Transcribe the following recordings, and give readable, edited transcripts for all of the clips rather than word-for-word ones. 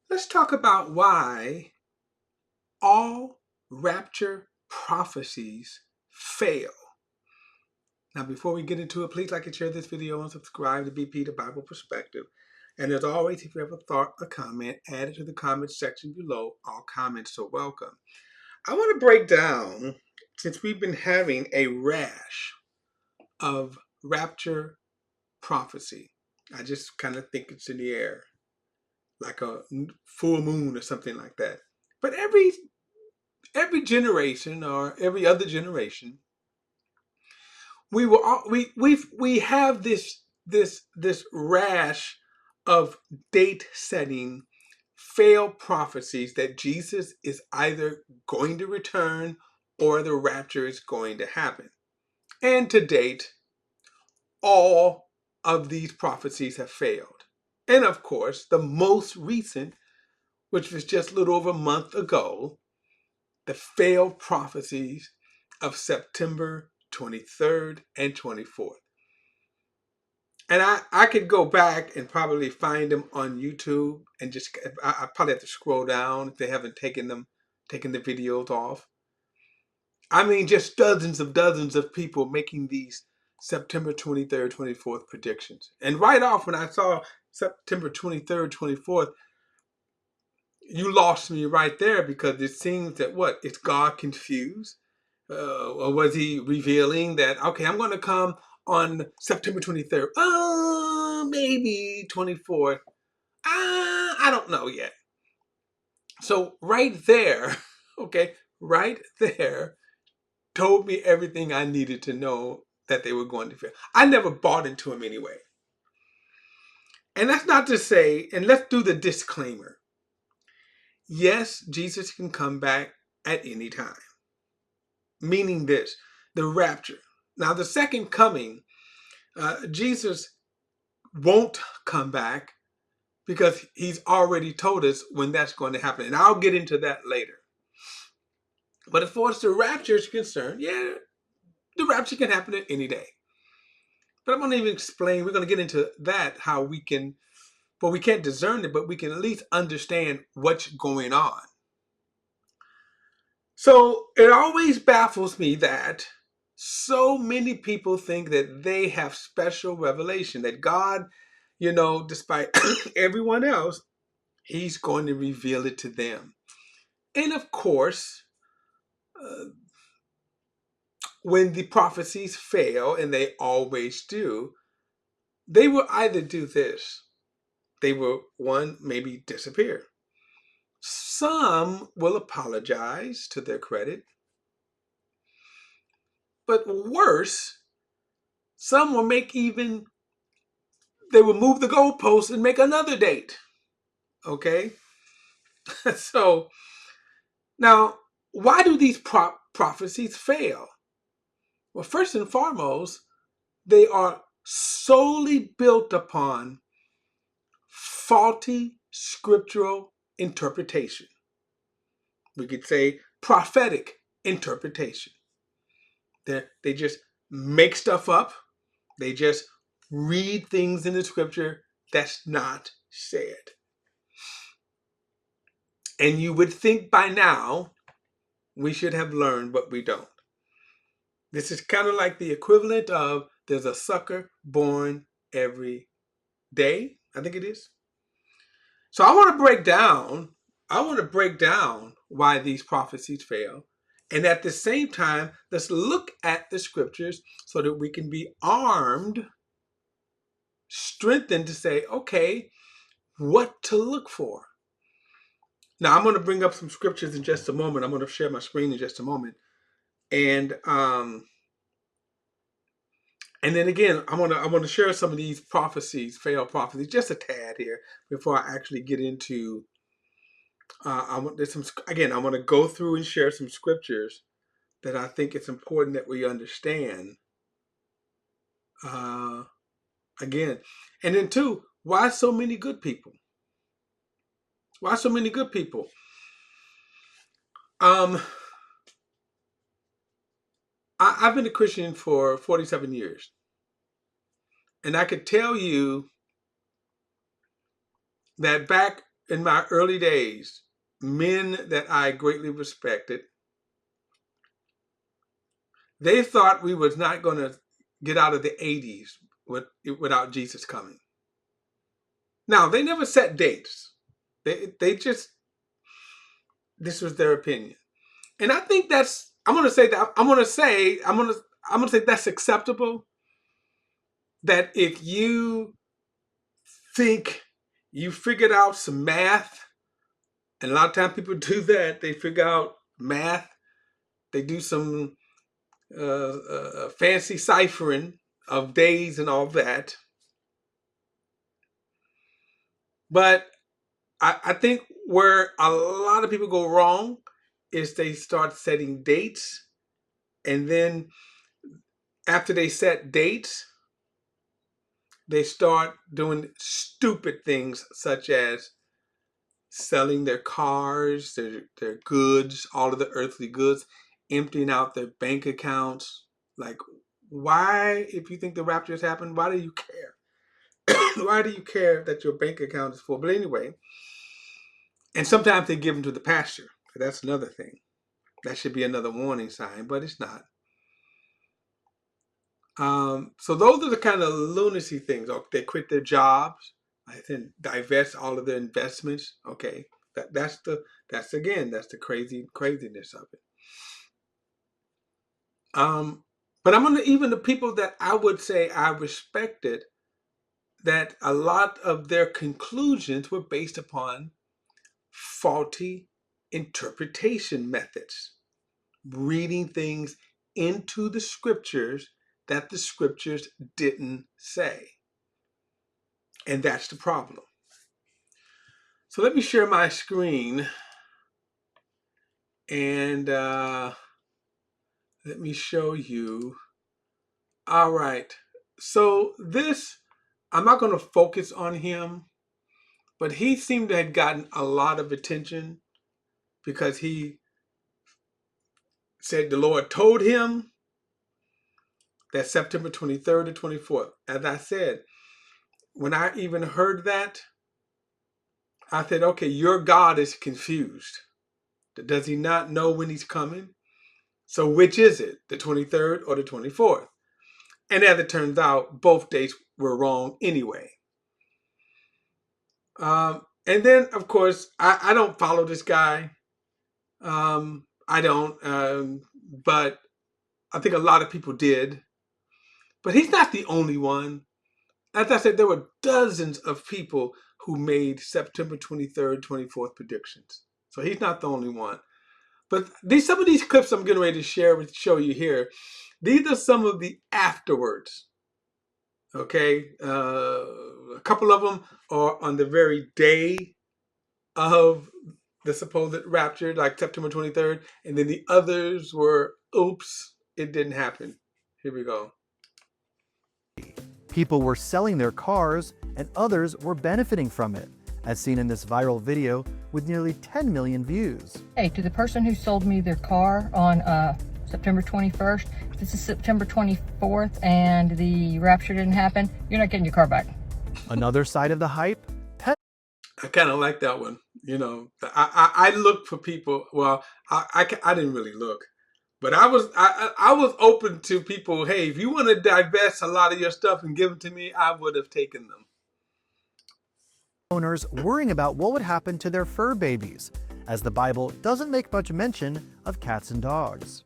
Let's talk about why all rapture prophecies fail. Now, before we get into it, please like and share this video and subscribe to BP The Bible Perspective. And as always, if you have a thought or comment, add it to the comment section below. All comments are welcome. I want to break down, since we've been having a rash of rapture prophecy. I just kind of think it's in the air, like a full moon or something like that. But every generation or every other generation, we have this rash of date setting failed prophecies that Jesus is either going to return or the rapture is going to happen. And to date, all of these prophecies have failed. And of course, the most recent, which was just a little over a month ago, the failed prophecies of September 23rd and 24th. And I could go back and probably find them on YouTube and just, I probably have to scroll down if they haven't taken the videos off. I mean, just dozens of people making these September 23rd, 24th predictions. And right off, when I saw September 23rd, 24th, you lost me right there, because it seems that is God confused? Or was he revealing that, okay, I'm going to come on September 23rd, maybe 24th, I don't know yet. So right there, okay, right there told me everything I needed to know that they were going to fail. I never bought into them anyway. And that's not to say, and let's do the disclaimer. Yes, Jesus can come back at any time. Meaning this, the rapture. Now, the second coming, Jesus won't come back because he's already told us when that's going to happen. And I'll get into that later. But as far as the rapture is concerned, yeah, the rapture can happen at any day. But I'm going to even explain, we're going to get into that, how we can, well, we can't discern it, but we can at least understand what's going on. So it always baffles me that so many people think that they have special revelation, that God, despite everyone else, he's going to reveal it to them. And of course, when the prophecies fail, and they always do, they will either do this. They will, one, maybe disappear. Some will apologize, to their credit. But worse, some will they will move the goalposts and make another date. Okay? So, now, why do these prophecies fail? Well, first and foremost, they are solely built upon faulty scriptural interpretation. We could say prophetic interpretation. They just make stuff up. They just read things in the scripture that's not said. And you would think by now we should have learned, but we don't. This is kind of like the equivalent of there's a sucker born every day, I think it is. So I want to break down why these prophecies fail. And at the same time, let's look at the scriptures so that we can be armed, strengthened to say, okay, what to look for. Now, I'm going to bring up some scriptures in just a moment. I'm going to share my screen in just a moment. And then again, I want to share some of these prophecies, failed prophecies, just a tad here before I actually get into. I want to go through and share some scriptures that I think it's important that we understand. Again, and then two, why so many good people? Why so many good people? I've been a Christian for 47 years. And I could tell you that back in my early days, men that I greatly respected, they thought we was not going to get out of the 80s without Jesus coming. Now, they never set dates. They just, this was their opinion. And I think that's, I'm going to say that's acceptable. That if you think you figured out some math, and a lot of times people do that, they figure out math, they do some fancy ciphering of days and all that. But I think where a lot of people go wrong is they start setting dates, and then after they set dates, they start doing stupid things such as selling their cars, their goods, all of the earthly goods, emptying out their bank accounts. Like, why, if you think the rapture has happened, why do you care? Why do you care that your bank account is full? But anyway, and sometimes they give them to the pastor. That's another thing. That should be another warning sign, but it's not. So those are the kind of lunacy things. They quit their jobs, and divest all of their investments. Okay, that's the craziness of it. But I'm gonna, even the people that I would say I respected, that a lot of their conclusions were based upon faulty interpretation methods, reading things into the scriptures that the scriptures didn't say. And that's the problem. So let me share my screen, and let me show you. All right. So this, I'm not going to focus on him, but he seemed to have gotten a lot of attention because he said the Lord told him that September 23rd to 24th. As I said, when I even heard that, I said, okay, your God is confused. Does he not know when he's coming? So which is it, the 23rd or the 24th? And as it turns out, both dates were wrong anyway. And then, of course, I don't follow this guy. I don't, but I think a lot of people did. But he's not the only one. As I said, there were dozens of people who made September 23rd, 24th predictions. So he's not the only one. But some of these clips I'm getting ready to show you here, these are some of the afterwards. Okay, a couple of them are on the very day of the supposed rapture, like September 23rd, and then the others were, oops, it didn't happen. Here we go. People were selling their cars and others were benefiting from it, as seen in this viral video with nearly 10 million views. Hey, to the person who sold me their car on September 21st, this is September 24th and the rapture didn't happen, you're not getting your car back. Another side of the hype, I kind of like that one. You know, I look for people. Well, I didn't really look, but I was open to people. Hey, if you want to divest a lot of your stuff and give them to me, I would have taken them. Owners worrying about what would happen to their fur babies, as the Bible doesn't make much mention of cats and dogs.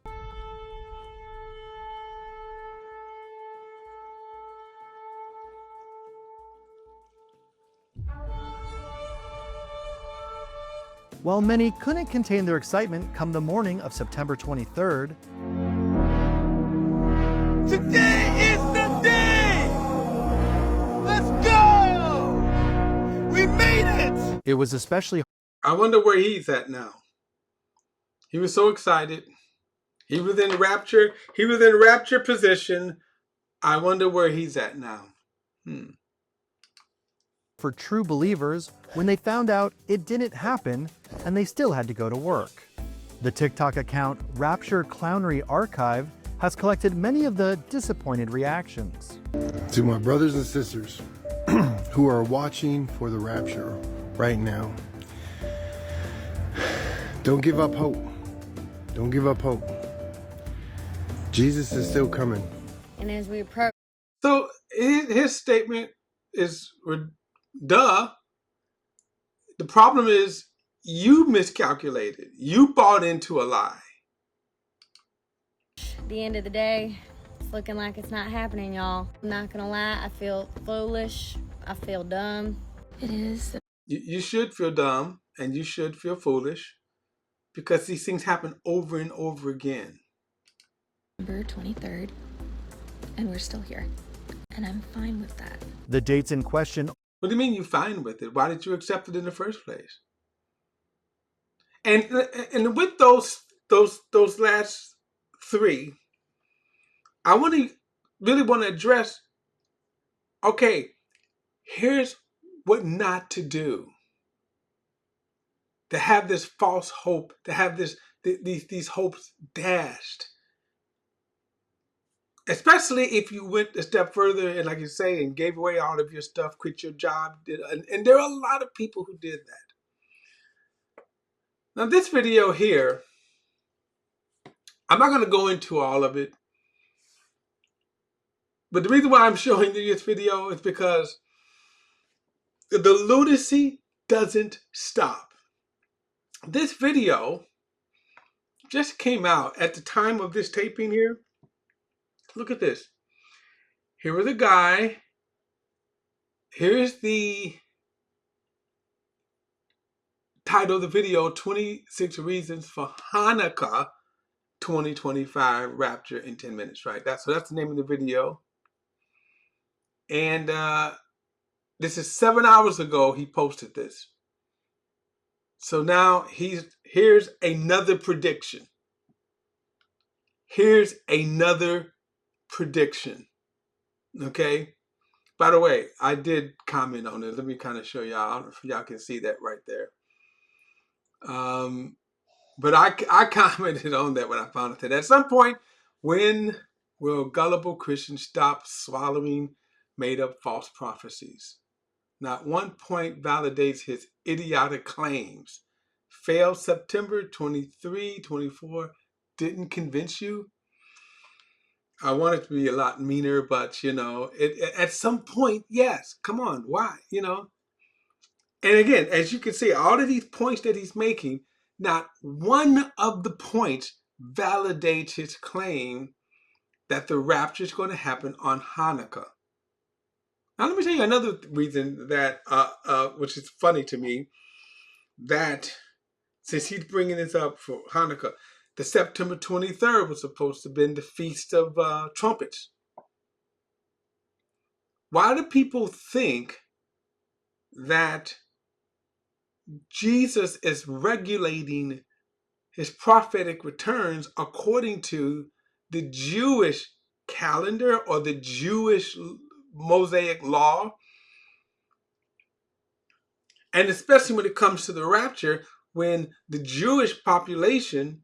While many couldn't contain their excitement come the morning of September 23rd, today is the day! Let's go! We made it! it was especially I wonder where he's at now. He was so excited. He was in rapture. He was in rapture position. I wonder where he's at now. for true believers when they found out it didn't happen and they still had to go to work. The TikTok account Rapture Clownery Archive has collected many of the disappointed reactions. To my brothers and sisters who are watching for the rapture right now, Don't give up hope. Don't give up hope. Jesus is still coming. And as we approach, So his statement is, duh. The problem is you miscalculated. You bought into a lie. the end of the day, it's looking like it's not happening, y'all. I'm not gonna lie, I feel foolish. I feel dumb. It is. You should feel dumb and you should feel foolish because these things happen over and over again. November 23rd, and we're still here. And I'm fine with that. The dates in question. What do you mean you're fine with it? Why did you accept it in the first place? And with those last three, I really want to address, okay, here's what not to do. To have this false hope, to have these hopes dashed. Especially if you went a step further and, like you say, and gave away all of your stuff, quit your job. And there are a lot of people who did that. Now, this video here, I'm not going to go into all of it. But the reason why I'm showing you this video is because the lunacy doesn't stop. This video just came out at the time of this taping here. Look at this. Here was a guy. Here's the title of the video, 26 Reasons for Hanukkah 2025 Rapture in 10 Minutes, right? So that's the name of the video. And this is 7 hours ago he posted this. So now here's another prediction. Here's another prediction. Okay? By the way, I did comment on it. Let me kind of show y'all. I don't know if y'all can see that right there. But I commented on that when I found it today. At some point, when will gullible Christians stop swallowing made-up false prophecies? Not one point validates his idiotic claims. Failed September 23, 24 didn't convince you? I want it to be a lot meaner, but, you know, at some point, yes. Come on, why? You know? And again, as you can see, all of these points that he's making, not one of the points validates his claim that the rapture is going to happen on Hanukkah. Now, let me tell you another reason that, which is funny to me, that since he's bringing this up for Hanukkah, the September 23rd was supposed to have been the Feast of Trumpets. Why do people think that Jesus is regulating his prophetic returns according to the Jewish calendar or the Jewish Mosaic law? And especially when it comes to the rapture, when the Jewish population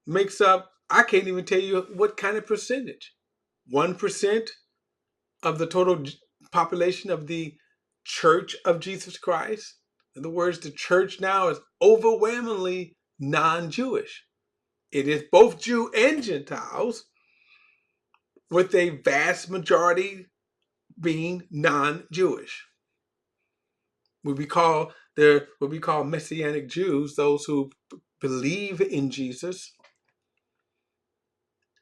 makes up, I can't even tell you what kind of percentage. 1% of the total population of the Church of Jesus Christ. In other words, the church now is overwhelmingly non-Jewish. It is both Jew and Gentiles, with a vast majority being non-Jewish. What we call Messianic Jews, those who believe in Jesus.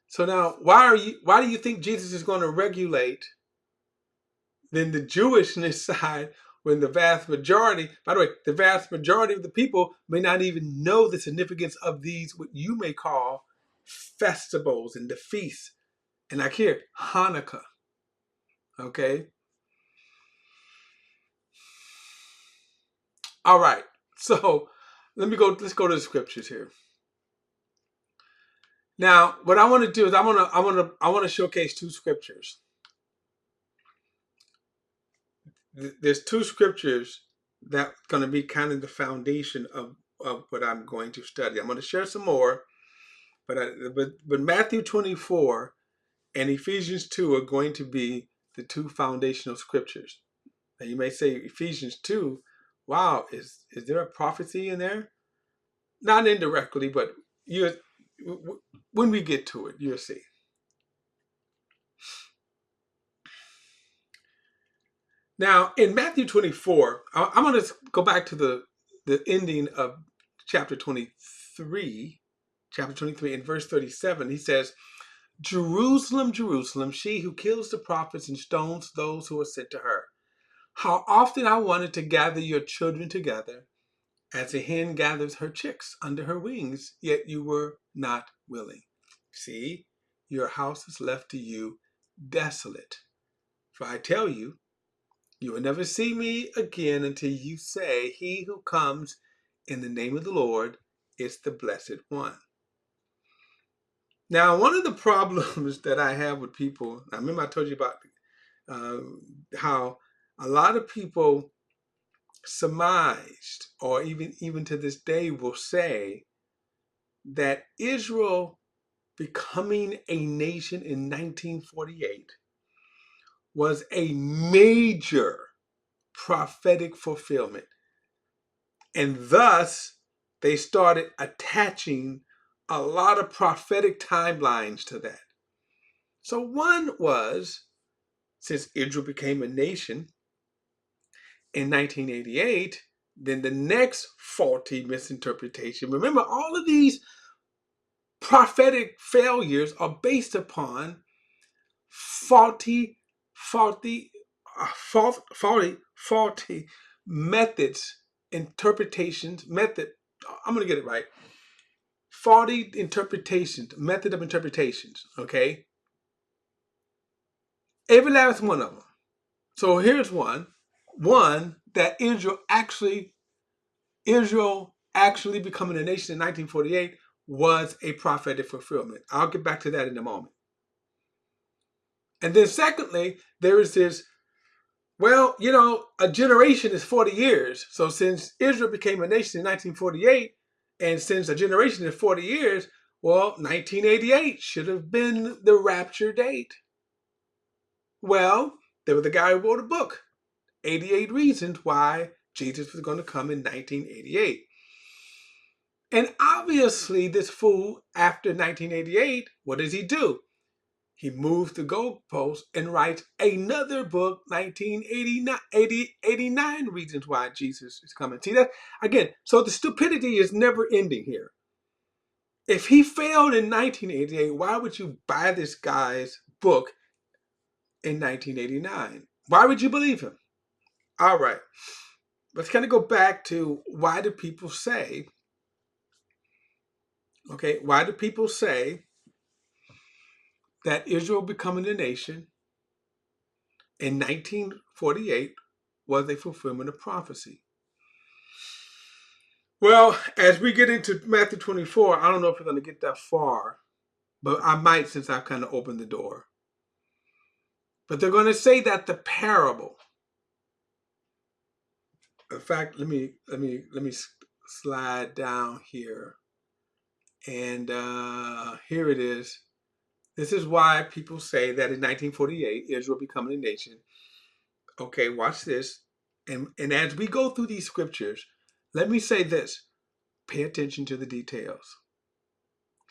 So now, why do you think Jesus is going to regulate then the Jewishness side when the vast majority, by the way, the vast majority of the people may not even know the significance of these, what you may call festivals and the feasts. And like here, Hanukkah. Okay? All right. So let's go to the scriptures here. Now, what I want to do is I want to showcase two scriptures. There's two scriptures that's going to be kind of the foundation of what I'm going to study. I'm going to share some more, but Matthew 24 and Ephesians 2 are going to be the two foundational scriptures. Now you may say Ephesians 2, wow, is there a prophecy in there? not indirectly, but when we get to it, you'll see. Now, in Matthew 24, I'm going to go back to the ending of chapter 23, in verse 37. He says, Jerusalem, Jerusalem, she who kills the prophets and stones those who are sent to her. How often I wanted to gather your children together as a hen gathers her chicks under her wings, yet you were not willing. See, your house is left to you desolate. For I tell you, you will never see me again until you say, he who comes in the name of the Lord is the blessed one. Now, one of the problems that I have with people, I remember I told you about how a lot of people surmised, or even to this day will say, that Israel becoming a nation in 1948 was a major prophetic fulfillment. And thus, they started attaching a lot of prophetic timelines to that. So one was, since Israel became a nation in 1988, then the next faulty misinterpretation. Remember, all of these prophetic failures are based upon faulty methods, interpretations, I'm going to get it right. Faulty interpretations, method of interpretations, okay? Every last one of them. So here's one that Israel actually becoming a nation in 1948 was a prophetic fulfillment. I'll get back to that in a moment. And then secondly, there is this, well, a generation is 40 years. So since Israel became a nation in 1948, and since a generation is 40 years, well, 1988 should have been the rapture date. Well, there was a guy who wrote a book, 88 Reasons Why Jesus was going to come in 1988. And obviously, this fool, after 1988, what does he do? He moves the goalpost and writes another book, 89 Reasons Why Jesus is Coming. See that? Again, so the stupidity is never ending here. If he failed in 1988, why would you buy this guy's book in 1989? Why would you believe him? All right. Let's kind of go back to why do people say, that Israel becoming a nation in 1948 was a fulfillment of prophecy? Well, as we get into Matthew 24, I don't know if we're going to get that far, but I might, since I've kind of opened the door. But they're going to say that the parable. In fact, let me slide down here, and here it is. This is why people say that in 1948, Israel becoming a nation. Okay, watch this. And as we go through these scriptures, let me say this. Pay attention to the details.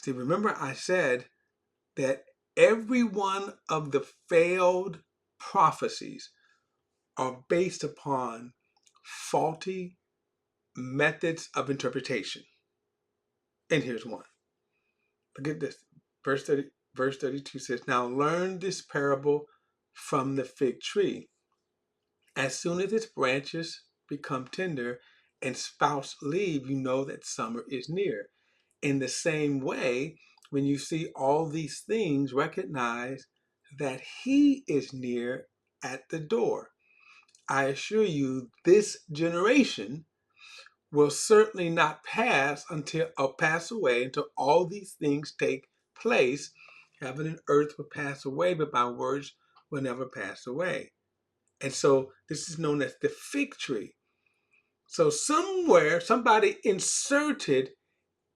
See, remember I said that every one of the failed prophecies are based upon faulty methods of interpretation. And here's one. Look at this. Verse 32 says, now learn this parable from the fig tree. As soon as its branches become tender and sprouts leaves, you know that summer is near. In the same way, when you see all these things, recognize that he is near at the door. I assure you, this generation will certainly not pass away until all these things take place. Heaven and earth will pass away, but my words will never pass away. And so this is known as the fig tree. So somewhere, somebody inserted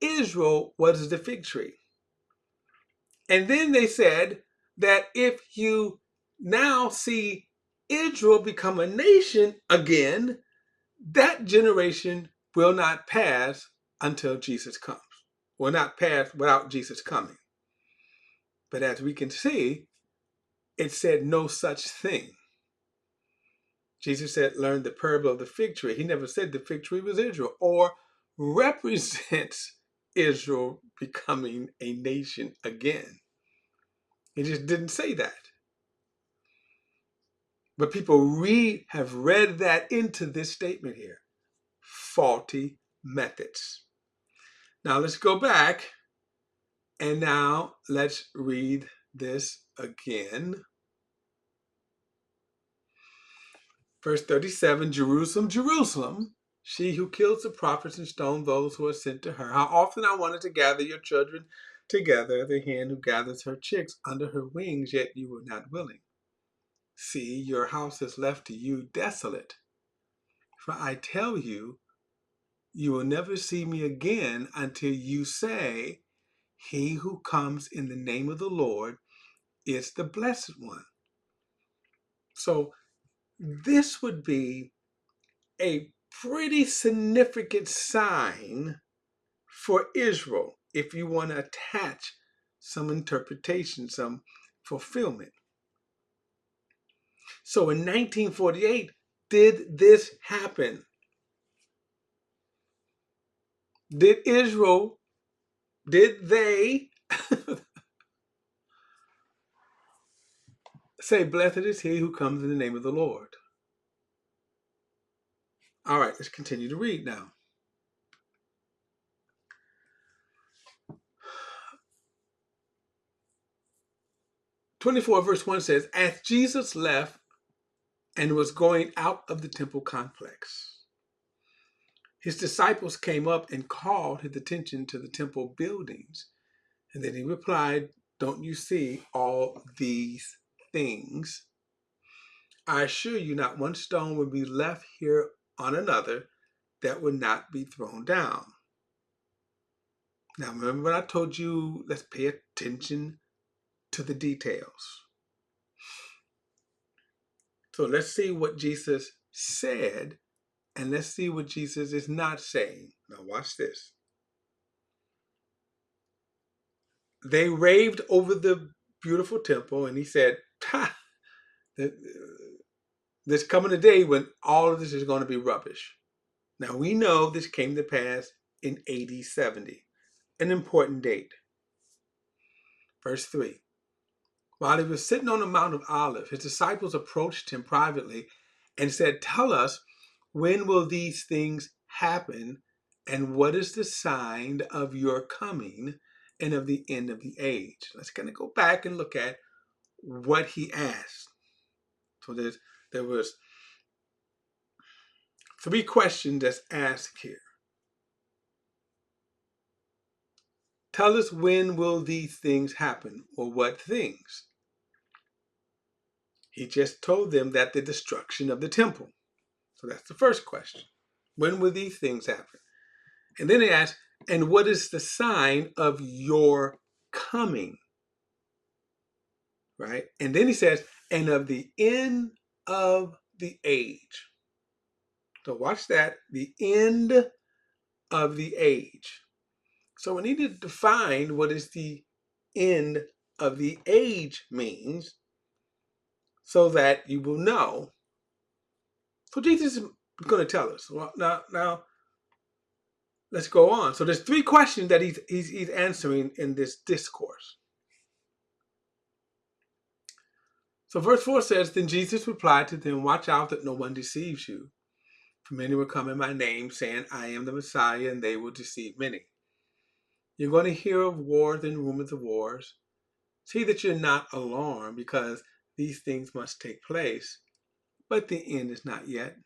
Israel was the fig tree. And then they said that if you now see Israel become a nation again, that generation will not pass until Jesus comes. Will not pass without Jesus coming. But as we can see, it said no such thing. Jesus said, learn the parable of the fig tree. He never said the fig tree was Israel or represents Israel becoming a nation again. He just didn't say that. But people have read that into this statement here. Faulty methods. Now let's go back and now let's read this again. Verse 37, Jerusalem, Jerusalem, she who kills the prophets and stones those who are sent to her. How often I wanted to gather your children together, the hen who gathers her chicks under her wings, yet you were not willing. See, your house is left to you desolate. For I tell you, you will never see me again until you say, he who comes in the name of the Lord is the blessed one. So this would be a pretty significant sign for Israel if you want to attach some interpretation, some fulfillment. So in 1948, did this happen? Did they say, blessed is he who comes in the name of the Lord? All right, let's continue to read now. 24 verse 1 says, as Jesus left and was going out of the temple complex, his disciples came up and called his attention to the temple buildings. And then he replied, don't you see all these things? I assure you, not one stone will be left here on another that would not be thrown down. Now, remember when I told you, let's pay attention to the details. So let's see what Jesus said, and let's see what Jesus is not saying. Now watch this. They raved over the beautiful temple, and he said, there's coming a day when all of this is going to be rubbish. Now we know this came to pass in AD 70, an important date. Verse 3. While he was sitting on the Mount of Olives, his disciples approached him privately and said, tell us, when will these things happen? And what is the sign of your coming and of the end of the age? Let's kind of go back and look at what he asked. So there was 3 questions that's asked here. Tell us, when will these things happen, or what things? He just told them that the destruction of the temple. So that's the first question. When will these things happen? And then he asked, and what is the sign of your coming? Right? And then he says, and of the end of the age. So watch that, the end of the age. So we need to define what is the end of the age means so that you will know. So Jesus is going to tell us. Well, now let's go on. So there's 3 questions that he's answering in this discourse. So verse 4 says, then Jesus replied to them, watch out that no one deceives you. For many will come in my name, saying, I am the Messiah, and they will deceive many. You're going to hear of wars and rumors of wars. See that you're not alarmed, because these things must take place, but the end is not yet.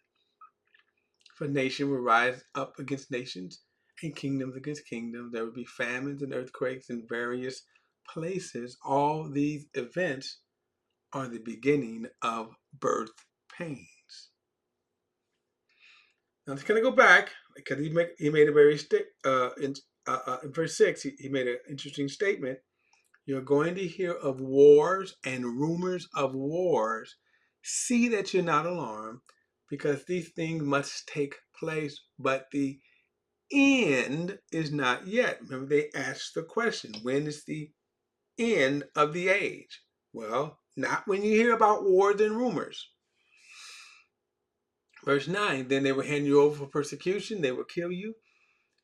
For nation will rise up against nations, and kingdoms against kingdoms. There will be famines and earthquakes in various places. All these events are the beginning of birth pains. Now I'm just going to go back, because he made a very in verse 6, he made an interesting statement. You're going to hear of wars and rumors of wars. See that you're not alarmed, because these things must take place, but the end is not yet. Remember, they asked the question, when is the end of the age? Well, not when you hear about wars and rumors. Verse 9, then they will hand you over for persecution, they will kill you,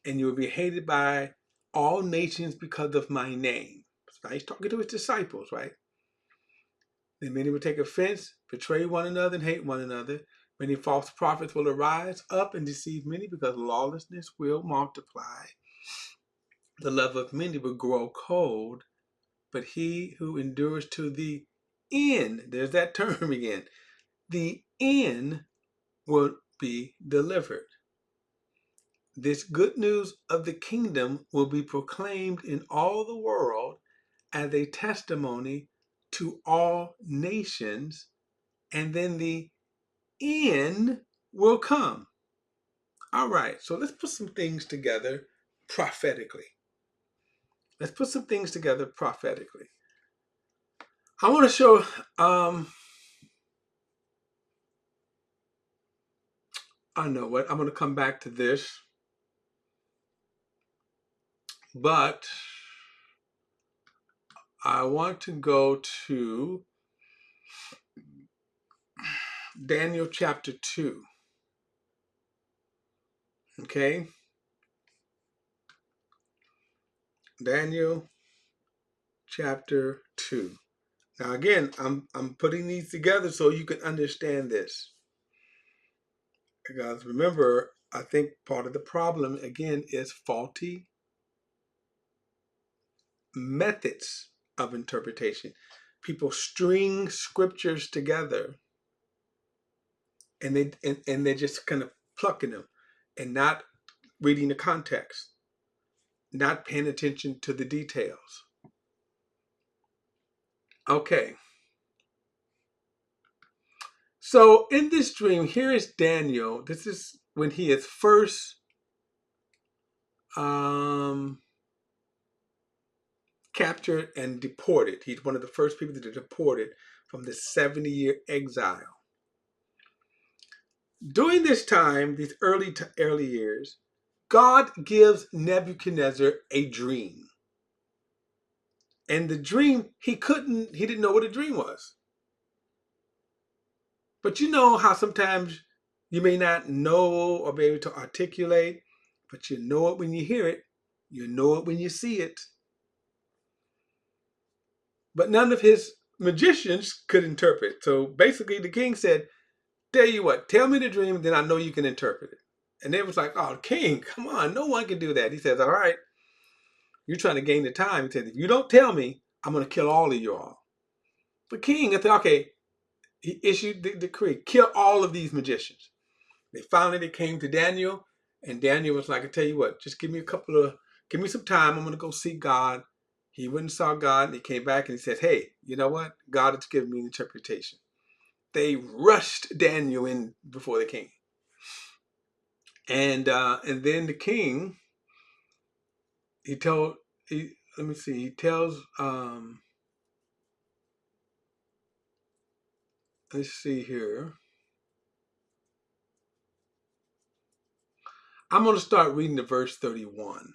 and you will be hated by all nations because of my name. So he's talking to his disciples, right? Then many will take offense, betray one another, and hate one another. Many false prophets will arise up and deceive many, because lawlessness will multiply. The love of many will grow cold, but he who endures to the end, there's that term again, the end will be delivered. This good news of the kingdom will be proclaimed in all the world as a testimony to all nations, and then the end will come. All right, so let's put some things together prophetically. Let's put some things together prophetically. I want to show, I know what, I'm going to come back to this, but I want to go to Daniel chapter 2. Okay? Daniel chapter 2. Now again, I'm putting these together so you can understand this. Because remember, I think part of the problem again is faulty methods of interpretation. People string scriptures together and they're just kind of plucking them and not reading the context, not paying attention to the details. Okay. So in this dream, here is Daniel. This is when he is first captured and deported. He's one of the first people that are deported from the 70-year exile. During this time, these early years, God gives Nebuchadnezzar a dream. And the dream, he didn't know what a dream was. But you know how sometimes you may not know or be able to articulate, but you know it when you hear it. You know it when you see it. But none of his magicians could interpret. So basically the king said, tell you what, tell me the dream, and then I know you can interpret it. And they was like, oh, king, come on, no one can do that. He says, all right, you're trying to gain the time. He said, if you don't tell me, I'm going to kill all of you all. The king, I said, okay, he issued the decree, kill all of these magicians. They finally came to Daniel, and Daniel was like, I tell you what, just give me some time. I'm going to go see God. He went and saw God, and he came back and he said, hey, you know what? God has given me an interpretation. They rushed Daniel in before the king. And then the king, he tells, let's see here. I'm going to start reading at verse 31.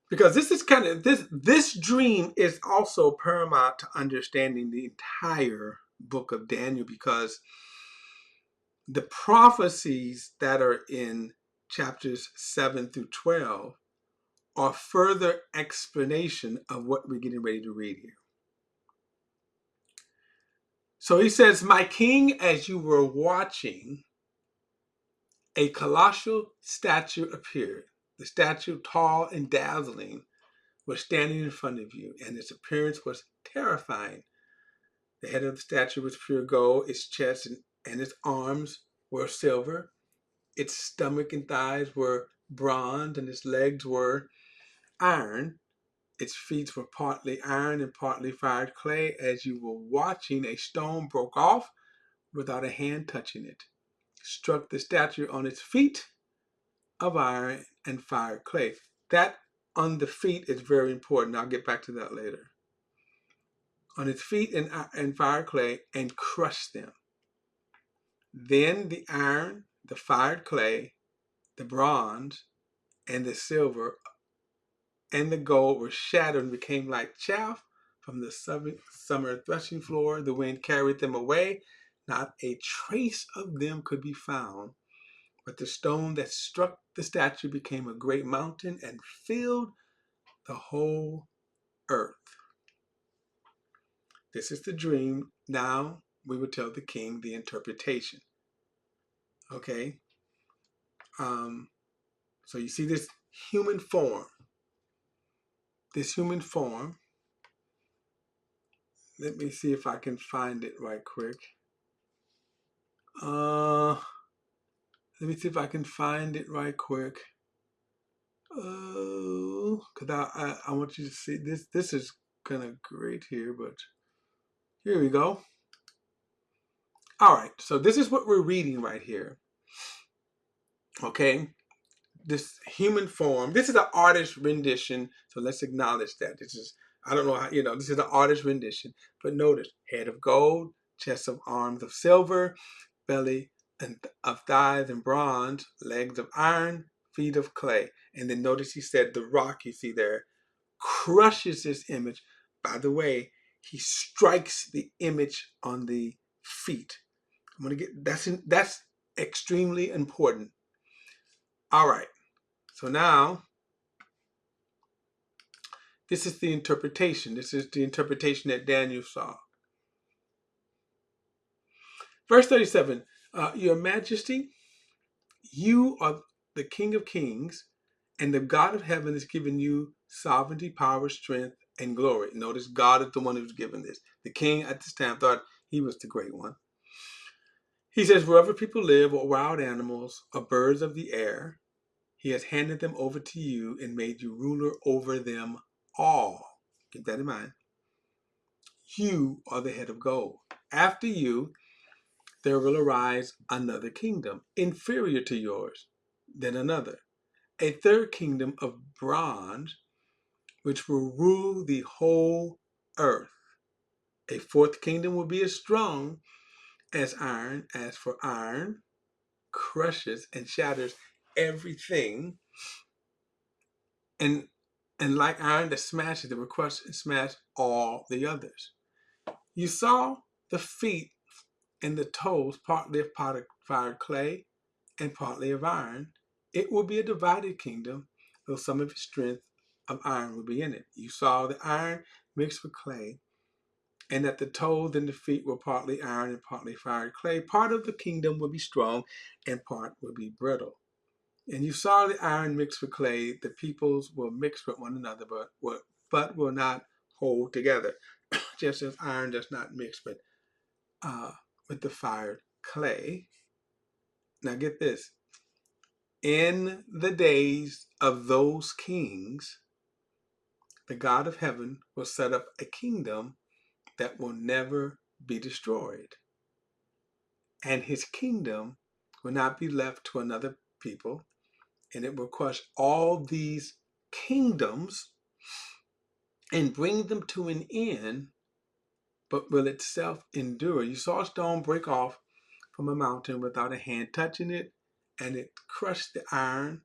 Because this is kind of, this dream is also paramount to understanding the entire book of Daniel, because the prophecies that are in chapters 7 through 12 are further explanation of what we're getting ready to read here. So he says, my king, as you were watching, a colossal statue appeared. The statue, tall and dazzling, was standing in front of you, and its appearance was terrifying. The head of the statue was pure gold, its chest and its arms were silver, its stomach and thighs were bronze, and its legs were iron. Its feet were partly iron and partly fired clay. As you were watching, a stone broke off without a hand touching it, struck the statue on its feet of iron and fired clay. That on the feet is very important. I'll get back to that later. On its feet and fired clay and crushed them. Then the iron, the fired clay, the bronze, and the silver and the gold were shattered and became like chaff from the summer threshing floor. The wind carried them away. Not a trace of them could be found. But the stone that struck the statue became a great mountain and filled the whole earth. This is the dream. Now we will tell the king the interpretation. Okay? So you see this human form. This human form. Let me see if I can find it right quick. Let me see if I can find it right quick. Because I want you to see this. This is kind of great here, but here we go. All right, so this is what we're reading right here. Okay, this human form. This is an artist's rendition, so let's acknowledge that. This is, I don't know how, this is an artist's rendition, but notice, head of gold, chest of arms of silver, belly of thighs and bronze, legs of iron, feet of clay. And then notice he said the rock you see there crushes this image. By the way, he strikes the image on the feet. I'm gonna get that's extremely important. All right. So now this is the interpretation. This is the interpretation that Daniel saw. Verse 37, Your Majesty, you are the King of Kings, and the God of heaven has given you sovereignty, power, strength, and glory. Notice God is the one who's given this. The king at this time thought he was the great one. He says, wherever people live, or wild animals, or birds of the air, he has handed them over to you and made you ruler over them all. Keep that in mind. You are the head of gold. After you, there will arise another kingdom, inferior to yours, then another. A third kingdom of bronze, which will rule the whole earth. A fourth kingdom will be as strong as iron. As for iron, crushes and shatters everything. And like iron that smashes, it will crush and smash all the others. You saw the feet and the toes, partly of fired clay and partly of iron. It will be a divided kingdom, though some of its strength of iron will be in it. You saw the iron mixed with clay, and that the toes and the feet were partly iron and partly fired clay. Part of the kingdom will be strong, and part will be brittle. And you saw the iron mixed with clay. The peoples will mix with one another, but will not hold together, just as iron does not mix with the fired clay. Now get this. In the days of those kings, the God of heaven will set up a kingdom that will never be destroyed. And his kingdom will not be left to another people, and it will crush all these kingdoms and bring them to an end, but will itself endure. You saw a stone break off from a mountain without a hand touching it, and it crushed the iron,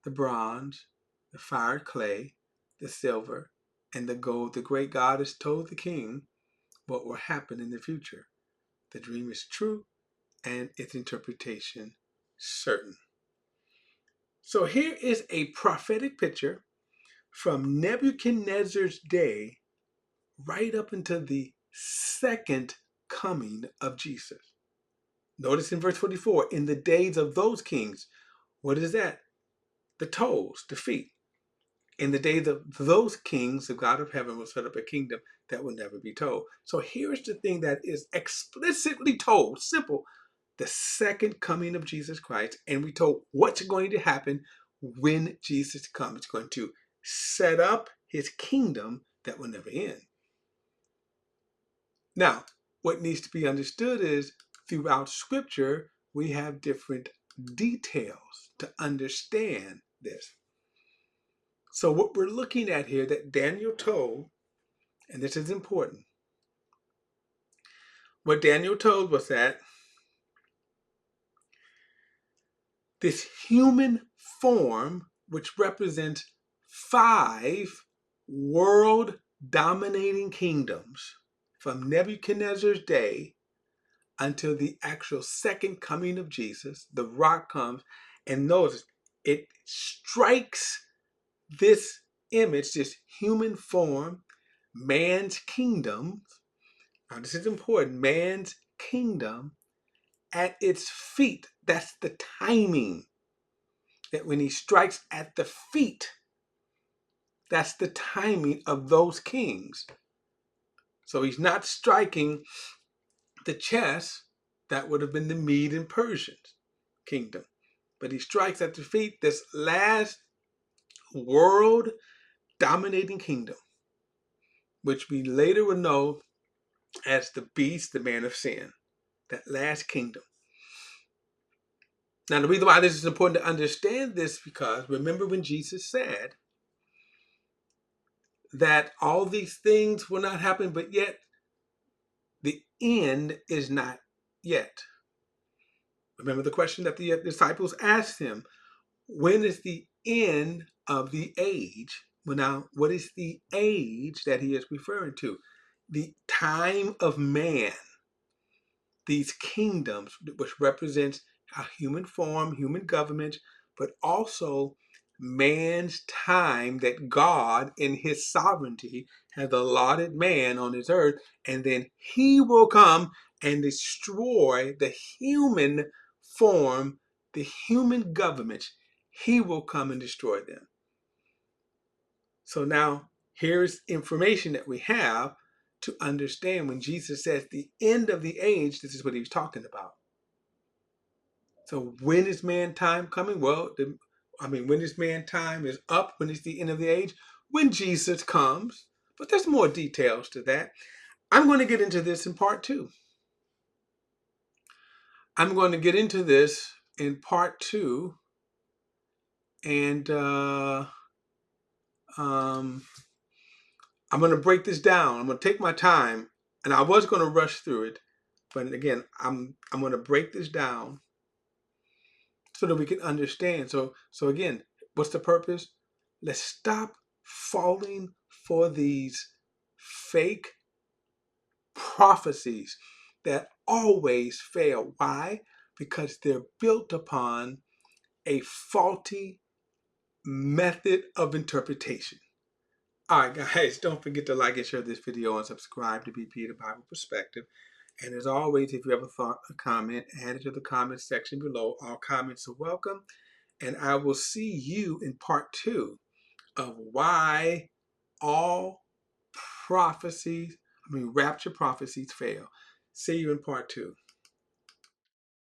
the bronze, the fired clay, the silver, and the gold. The great God has told the king what will happen in the future. The dream is true and its interpretation certain. So here is a prophetic picture from Nebuchadnezzar's day right up until the second coming of Jesus. Notice in verse 44, in the days of those kings, what is that? The toes, the feet. In the days of those kings, the God of heaven will set up a kingdom that will never be told. So here's the thing that is explicitly told, simple, the second coming of Jesus Christ. And we told what's going to happen when Jesus comes. It's going to set up his kingdom that will never end. Now, what needs to be understood is throughout Scripture, we have different details to understand this. So what we're looking at here that Daniel told, and this is important, what Daniel told was that this human form, which represents 5 world dominating kingdoms from Nebuchadnezzar's day until the actual second coming of Jesus. The rock comes, and notice it strikes this image, this human form, man's kingdom. Now, this is important, man's kingdom at its feet. That's the timing. That when he strikes at the feet, that's the timing of those kings. So he's not striking the chest. That would have been the Mede and Persian kingdom. But he strikes at the feet, this last world dominating kingdom, which we later will know as the beast, the man of sin, that last kingdom. Now, the reason why this is important to understand this, because remember when Jesus said that all these things will not happen, but yet the end is not yet. Remember the question that the disciples asked him, when is the end of the age? Well, now, what is the age that he is referring to? The time of man. These kingdoms, which represents a human form, human government, but also man's time that God in his sovereignty has allotted man on his earth, and then he will come and destroy the human form, the human government. He will come and destroy them. So now here's information that we have to understand when Jesus says the end of the age, this is what he was talking about. So when is man time coming? Well, when is man time is up? When is the end of the age? When Jesus comes. But there's more details to that. I'm going to get into this in part 2. I'm going to get into this in part 2. And I'm going to break this down. I'm going to take my time. And I was going to rush through it. But again, I'm going to break this down so that we can understand. So again, what's the purpose? Let's stop falling for these fake prophecies that always fail. Why? Because they're built upon a faulty method of interpretation. All right, guys, don't forget to like and share this video and subscribe to BP The Bible Perspective. And as always, if you ever thought a comment, add it to the comment section below. All comments are welcome. And I will see you in part 2 of why all prophecies, rapture prophecies fail. See you in part 2.